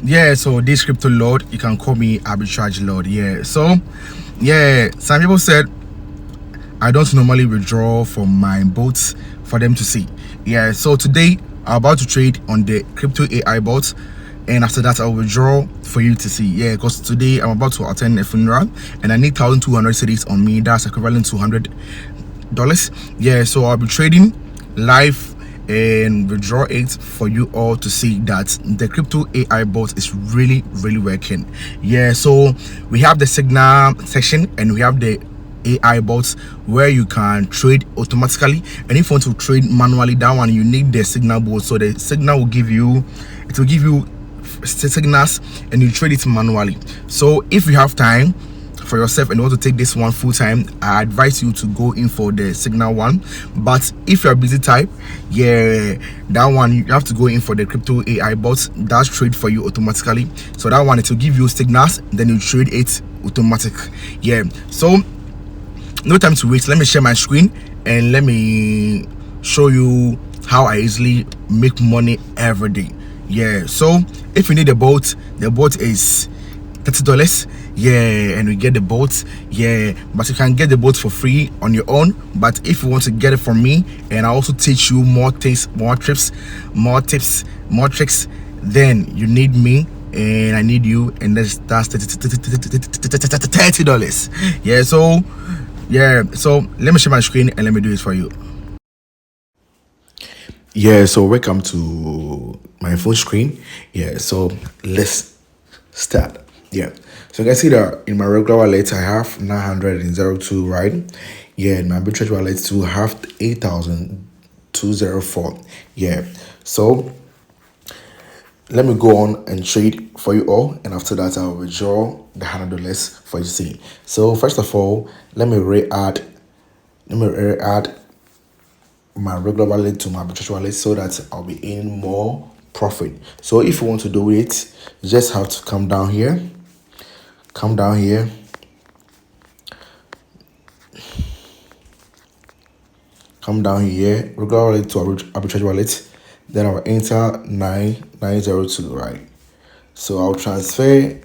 Yeah, so this crypto lord, you can call me arbitrage lord. Yeah, so yeah, some people said I don't normally withdraw from my bots for them to see. Yeah, so today I'm about to trade on the crypto AI bot, and after that I'll withdraw for you to see. Yeah, because today I'm about to attend a funeral and I need 1,200 cedis on me. That's equivalent to $100. Yeah, so I'll be trading live and withdraw it for you all to see that the crypto AI bot is really working. Yeah, so we have the signal section and we have the AI bots where you can trade automatically, and if you want to trade manually, that one you need the signal bot. So the signal will give you signals and you trade it manually. So if you have time for yourself and you want to take this one full time, I advise you to go in for the signal one. But if you're a busy type, yeah, that one you have to go in for the crypto AI bot. That's trade for you automatically. So that one, it will give you signals, then you trade it automatic. Yeah, so no time to waste. Let me share my screen and let me show you how I easily make money every day. Yeah, so if you need the boat is $30. Yeah, and we get the boat. Yeah, but you can get the boat for free on your own. But if you want to get it from me, and I also teach you more things, more tips, more tricks, then you need me and I need you, and that's $30. Yeah, so let me share my screen and let me do it for you. Yeah, so welcome to my full screen. Yeah, so let's start. Yeah, so you can see that in my regular wallet I have 902, right? Yeah, in my arbitrage wallet too have 8,204. Yeah, so let me go on and trade for you all, and after that I'll withdraw the $100 for you to see. So first of all, let me re-add my regular wallet to my arbitrage wallet so that I'll be earning more profit. So if you want to do it, you just have to come down here, come down here, regular wallet to arbitrage wallet, then I'll enter 9902, right? So I'll transfer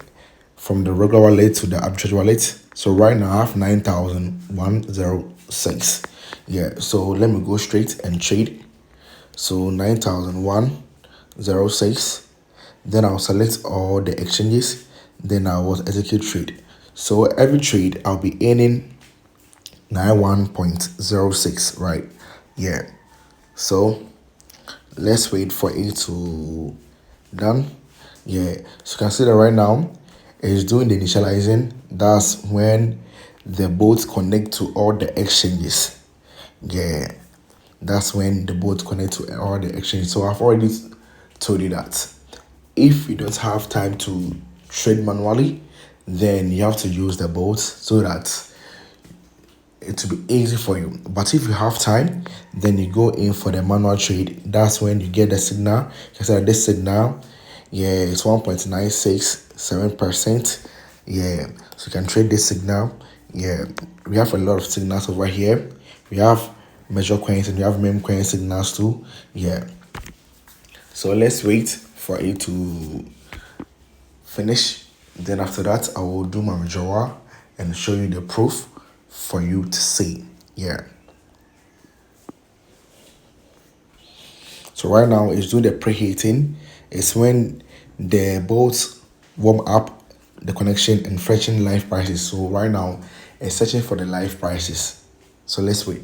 from the regular wallet to the arbitrage wallet. So right now I have 9,106. Yeah, so let me go straight and trade. So 9,106. Then I'll select all the exchanges. Then I will execute trade. So every trade I'll be earning 91.06, right? Yeah. So let's wait for it to done. Yeah, so you can see that right now it's doing the initializing. That's when the bots connect to all the exchanges. Yeah, that's when the bots connect to all the exchanges. So I've already told you that if you don't have time to trade manually, then you have to use the bots so that it will be easy for you. But if you have time, then you go in for the manual trade. That's when you get the signal. You said this signal, yeah, it's 1.967%. Yeah, so you can trade this signal. Yeah, we have a lot of signals over here. We have measure coins and we have meme coin signals too. Yeah, so let's wait for it to finish. Then after that I will do my withdrawal and show you the proof for you to see. Yeah, so right now it's doing the preheating. It's when the bolts warm up the connection and fetching live prices. So right now it's searching for the live prices. So let's wait.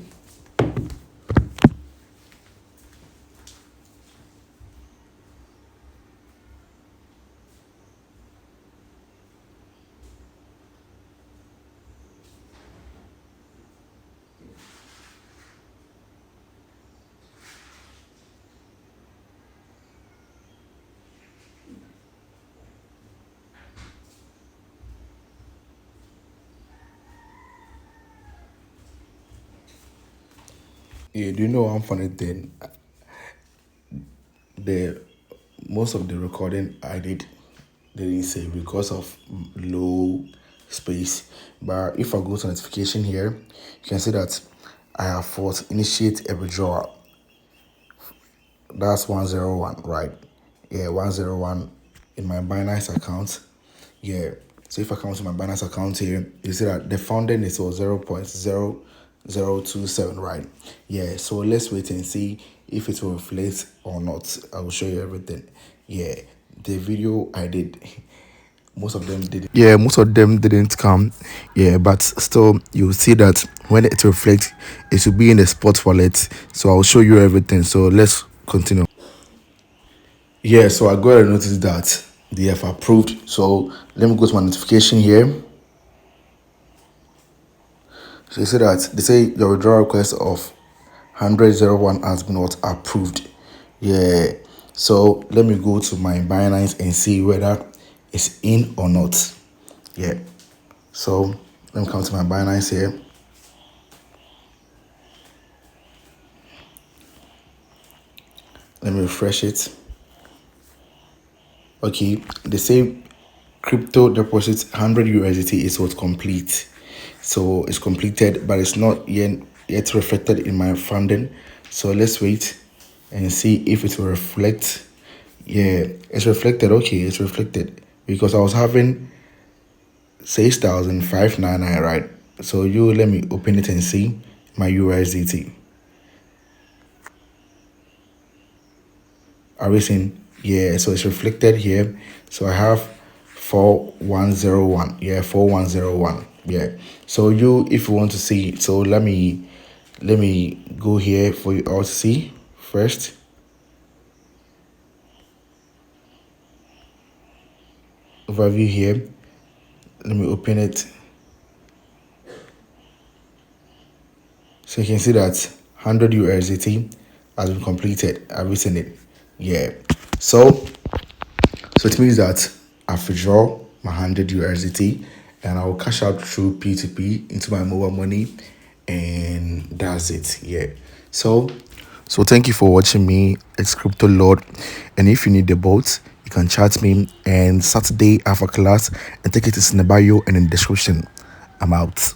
Yeah, do you know one funny thing? The most of the recording I did didn't save because of low space. But if I go to notification here, you can see that I have fought initiate a withdrawal. That's 101, right? Yeah, 101. in my Binance account. Yeah, so if I come to my Binance account here, you see that the funding is 0.0027, right? Yeah, so let's wait and see if it will reflect or not. I will show you everything. Yeah, the video I did, most of them did. Yeah, most of them didn't come. Yeah, but still, you'll see that when it reflects, it will be in the spot wallet. So I'll show you everything. So let's continue. Yeah, so I got a notice that they have approved. So let me go to my notification here. So you see that they say your withdrawal request of 100.01 has been what approved. Yeah. So let me go to my Binance and see whether it's in or not. Yeah. So let me come to my Binance here. Let me refresh it. Okay, they say crypto deposit 100 USDT is what complete. So it's completed, but it's not yet reflected in my funding. So let's wait and see if it will reflect. Yeah, it's reflected. Okay, it's reflected because I was having 6,599, right? So you let me open it and see my USDT. Are we seeing? Yeah, so it's reflected here. So I have 4101. Yeah, 4101. Yeah. So if you want to see it, so let me go here for you all to see first. Overview here. Let me open it. So you can see that 100 USDT has been completed. I've written it. Yeah. So it means that I've withdrawn my 100 USDT and I'll cash out through P2P into my mobile money, and that's it. Yeah. So thank you for watching me. It's Crypto Lord, and if you need the boat, you can chat me. And Saturday I have a class, and take it in the bio and in the description. I'm out.